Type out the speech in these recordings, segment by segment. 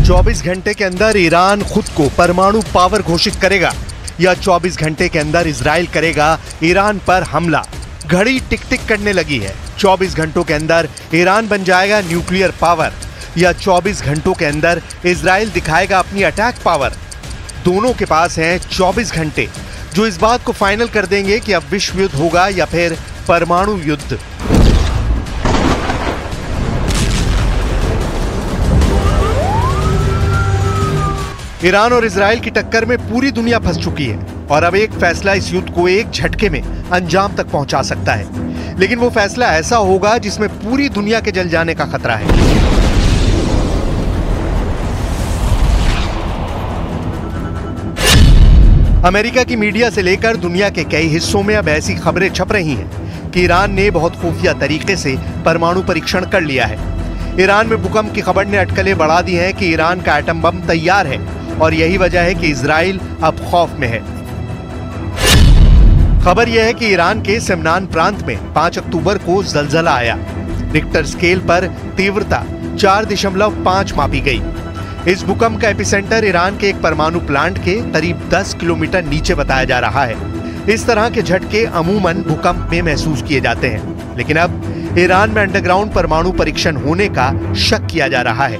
24 घंटे के अंदर ईरान खुद को परमाणु पावर घोषित करेगा या 24 घंटे के अंदर इजराइल करेगा ईरान पर हमला। घड़ी टिक टिक करने लगी है। 24 घंटों के अंदर ईरान बन जाएगा न्यूक्लियर पावर या 24 घंटों के अंदर इजराइल दिखाएगा अपनी अटैक पावर। दोनों के पास हैं 24 घंटे जो इस बात को फाइनल कर देंगे कि अब विश्व युद्ध होगा या फिर परमाणु युद्ध। ईरान और इजराइल की टक्कर में पूरी दुनिया फंस चुकी है और अब एक फैसला इस युद्ध को एक झटके में अंजाम तक पहुंचा सकता है। लेकिन वो फैसला ऐसा होगा जिसमें पूरी दुनिया के जल जाने का खतरा है। अमेरिका की मीडिया से लेकर दुनिया के कई हिस्सों में अब ऐसी खबरें छप रही हैं कि ईरान ने बहुत खुफिया तरीके से परमाणु परीक्षण कर लिया है। ईरान में भूकंप की खबर ने अटकलें बढ़ा दी हैं कि ईरान का एटम बम तैयार है और यही वजह है कि इजराइल अब खौफ में है। खबर यह है कि ईरान के सिमनान प्रांत में 5 अक्टूबर को जलजला आया। रिक्टर स्केल पर तीव्रता 4.5 मापी गई। इस भूकंप का एपिसेंटर ईरान के एक परमाणु प्लांट के करीब 10 किलोमीटर नीचे बताया जा रहा है। इस तरह के झटके अमूमन भूकंप में महसूस किए जाते हैं, लेकिन अब ईरान में अंडरग्राउंड परमाणु परीक्षण होने का शक किया जा रहा है।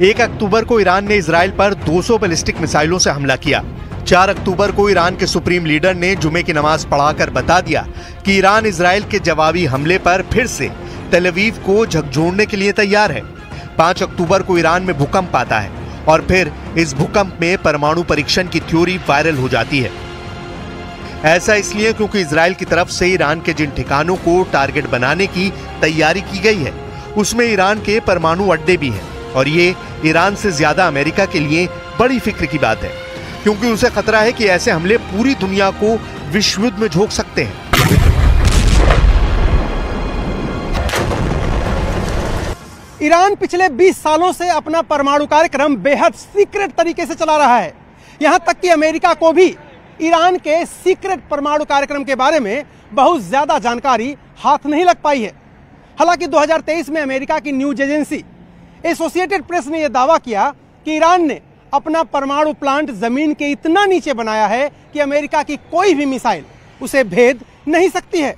1 अक्टूबर को ईरान ने इजराइल पर 200 बैलिस्टिक मिसाइलों से हमला किया। 4 अक्टूबर को ईरान के सुप्रीम लीडर ने जुमे की नमाज पढ़ाकर बता दिया कि ईरान इजराइल के जवाबी हमले पर फिर से तेल अवीव को झकझोरने के लिए तैयार है। 5 अक्टूबर को ईरान में भूकंप आता है और फिर इस भूकंप में परमाणु परीक्षण की थ्योरी वायरल हो जाती है। ऐसा इसलिए क्योंकि इजराइल की तरफ से ईरान के जिन ठिकानों को टारगेट बनाने की तैयारी की गई है उसमें ईरान के परमाणु अड्डे भी हैं और ये ईरान से ज्यादा अमेरिका के लिए बड़ी फिक्र की बात है, क्योंकि उसे खतरा है कि ऐसे हमले पूरी दुनिया को विश्व युद्ध में झोंक सकते हैं। ईरान पिछले 20 सालों से अपना परमाणु कार्यक्रम बेहद सीक्रेट तरीके से चला रहा है। यहां तक कि अमेरिका को भी ईरान के सीक्रेट परमाणु कार्यक्रम के बारे में बहुत ज्यादा जानकारी हाथ नहीं लग पाई है। हालांकि 2023 में अमेरिका की न्यूज एजेंसी एसोसिएटेड प्रेस ने यह दावा किया कि ईरान ने अपना परमाणु प्लांट जमीन के इतना नीचे बनाया है कि अमेरिका की कोई भी मिसाइल उसे भेद नहीं सकती है।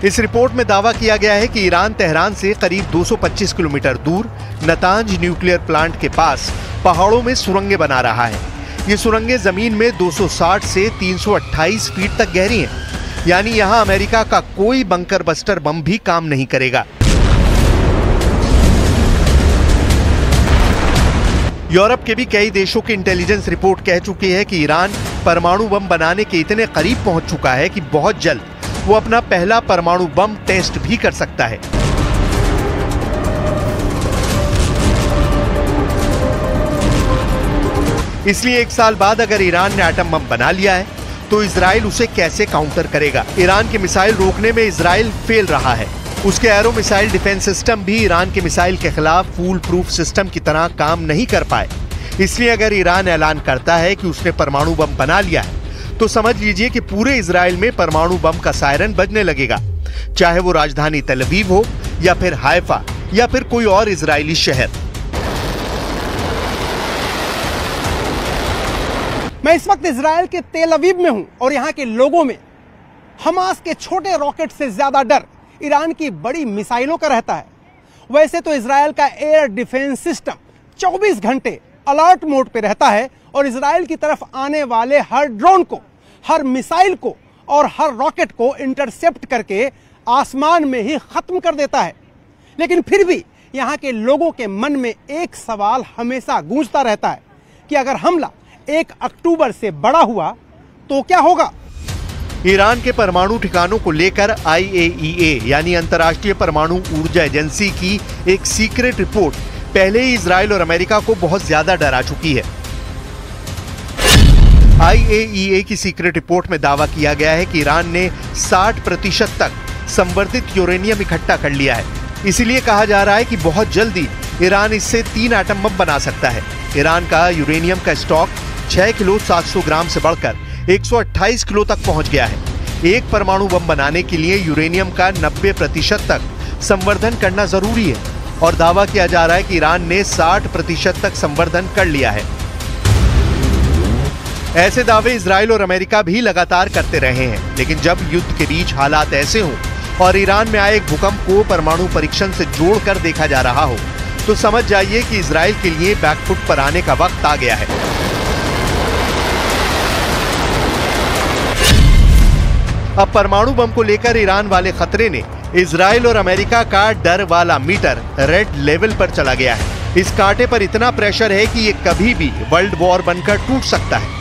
इस रिपोर्ट में दावा किया गया है कि ईरान तेहरान से करीब 225 किलोमीटर दूर नतांज न्यूक्लियर प्लांट के पास पहाड़ों में सुरंगें बना रहा है। ये सुरंगें जमीन में 260 से 328 फीट तक गहरी हैं, यानी यहां अमेरिका का कोई बंकर बस्टर बम भी काम नहीं करेगा। यूरोप के भी कई देशों की इंटेलिजेंस रिपोर्ट कह चुकी है कि ईरान परमाणु बम बनाने के इतने करीब पहुंच चुका है कि बहुत जल्द वो अपना पहला परमाणु बम टेस्ट भी कर सकता है। इसलिए 1 साल बाद अगर ईरान ने एटम बम बना लिया है तो इजराइल उसे कैसे काउंटर करेगा। ईरान की मिसाइल रोकने में इजराइल फेल रहा है। उसके एरो मिसाइल डिफेंस सिस्टम भी ईरान के मिसाइल के खिलाफ फूल प्रूफ सिस्टम की तरह काम नहीं कर पाए। इसलिए अगर ईरान ऐलान करता है कि उसने परमाणु बम बना लिया है तो समझ लीजिए कि पूरे इजराइल में परमाणु बम का सायरन बजने लगेगा, चाहे वो राजधानी तेल अवीव हो या फिर हाइफा या फिर कोई और इजरायली शहर। मैं इस वक्त इजराइल के तेल अवीव में हूं और यहां के लोगों में हमास के छोटे रॉकेट से ज्यादा डर ईरान की बड़ी मिसाइलों का रहता है। वैसे तो इजराइल का एयर डिफेंस सिस्टम 24 घंटे अलर्ट मोड पे रहता है और इजराइल की तरफ आने वाले हर ड्रोन को, हर मिसाइल को और हर रॉकेट को इंटरसेप्ट करके आसमान में ही खत्म कर देता है। लेकिन फिर भी यहां के लोगों के मन में एक सवाल हमेशा गूंजता रहता है कि अगर हमला 1 अक्टूबर से बड़ा हुआ तो क्या होगा। ईरान के परमाणु ठिकानों को लेकर IAEA यानी अंतर्राष्ट्रीय परमाणु ऊर्जा एजेंसी की एक सीक्रेट रिपोर्ट पहले ही इजराइल और अमेरिका को बहुत ज्यादा डरा चुकी है। IAEA की सीक्रेट रिपोर्ट में दावा किया गया है कि ईरान ने 60% तक संवर्धित यूरेनियम इकट्ठा कर लिया है। इसीलिए कहा जा रहा है कि बहुत जल्दी ईरान इससे 3 एटम बम बना सकता है। ईरान का यूरेनियम का स्टॉक 6 किलो 700 ग्राम से बढ़कर 128 किलो तक पहुंच गया है। एक परमाणु बम बनाने के लिए यूरेनियम का 90% तक संवर्धन करना जरूरी है और दावा किया जा रहा है कि ईरान ने 60% तक संवर्धन कर लिया है। ऐसे दावे इजराइल और अमेरिका भी लगातार करते रहे हैं, लेकिन जब युद्ध के बीच हालात ऐसे हों और ईरान में आए भूकंप को परमाणु परीक्षण से जोड़कर देखा जा रहा हो, तो समझ जाइए कि इजराइल के लिए बैकफुट पर आने का वक्त आ गया है। अब परमाणु बम को लेकर ईरान वाले खतरे ने इजराइल और अमेरिका का डर वाला मीटर रेड लेवल पर चला गया है। इस कांटे पर इतना प्रेशर है कि ये कभी भी वर्ल्ड वॉर बनकर टूट सकता है।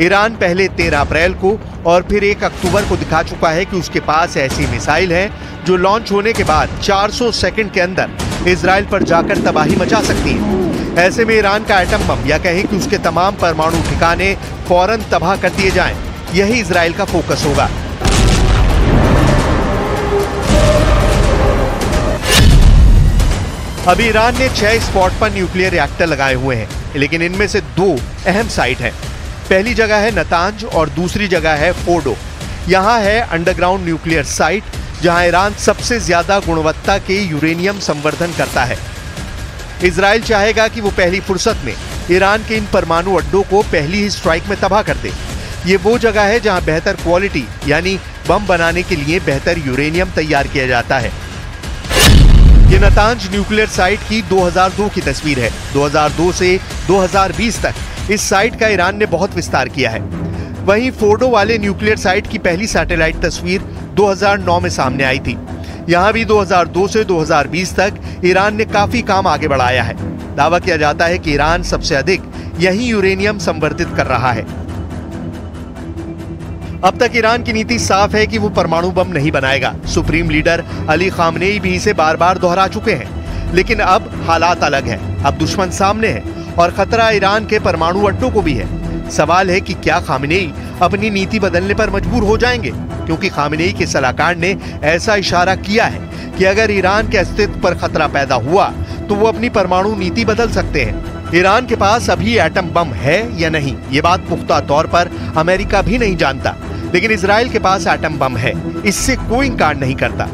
ईरान पहले 13 अप्रैल को और फिर 1 अक्टूबर को दिखा चुका है कि उसके पास ऐसी मिसाइल है जो लॉन्च होने के बाद 400 सेकंड के अंदर इजराइल पर जाकर तबाही मचा सकती है। ऐसे में ईरान का एटम बम या कहें कि उसके तमाम परमाणु ठिकाने फौरन तबाह कर दिए जाएं, यही इजराइल का फोकस होगा। अभी ईरान ने 6 स्पॉट पर न्यूक्लियर रिएक्टर लगाए हुए हैं, लेकिन इनमें से 2 अहम साइट हैं। पहली जगह है नतांज और दूसरी जगह है फोर्डो। यहाँ है अंडरग्राउंड न्यूक्लियर साइट, जहाँ ईरान सबसे ज्यादा गुणवत्ता के यूरेनियम संवर्धन करता है। इजराइल चाहेगा कि वो पहली फुर्सत में ईरान के इन परमाणु अड्डों को पहली ही स्ट्राइक में तबाह कर दे। ये वो जगह है जहां बेहतर क्वालिटी यानी बम बनाने के लिए बेहतर यूरेनियम तैयार किया जाता है। ये नतांज न्यूक्लियर साइट की 2002 की तस्वीर है। 2002 से 2020 तक इस साइट का ईरान ने बहुत विस्तार किया है। वहीं फोर्डो वाले न्यूक्लियर साइट की पहली सैटेलाइट तस्वीर 2009 में सामने आई थी। यहाँ भी 2002 से 2020 तक ईरान ने काफी काम आगे बढ़ाया है। दावा किया जाता है कि ईरान सबसे अधिक यही यूरेनियम संवर्धित कर रहा है। अब तक ईरान की नीति साफ है कि वो परमाणु बम नहीं बनाएगा। सुप्रीम लीडर अली खामनेई भी इसे बार बार दोहरा चुके हैं, लेकिन अब हालात अलग हैं। अब दुश्मन सामने है और खतरा ईरान के परमाणु अड्डों को भी है। सवाल है कि क्या खामनेई अपनी नीति बदलने पर मजबूर हो जाएंगे, क्योंकि खामनेई के सलाहकार ने ऐसा इशारा किया है कि अगर ईरान के अस्तित्व पर खतरा पैदा हुआ तो वो अपनी परमाणु नीति बदल सकते हैं। ईरान के पास अभी एटम बम है या नहीं, ये बात पुख्ता तौर पर अमेरिका भी नहीं जानता, लेकिन इजराइल के पास एटम बम है, इससे कोई इंकार नहीं करता।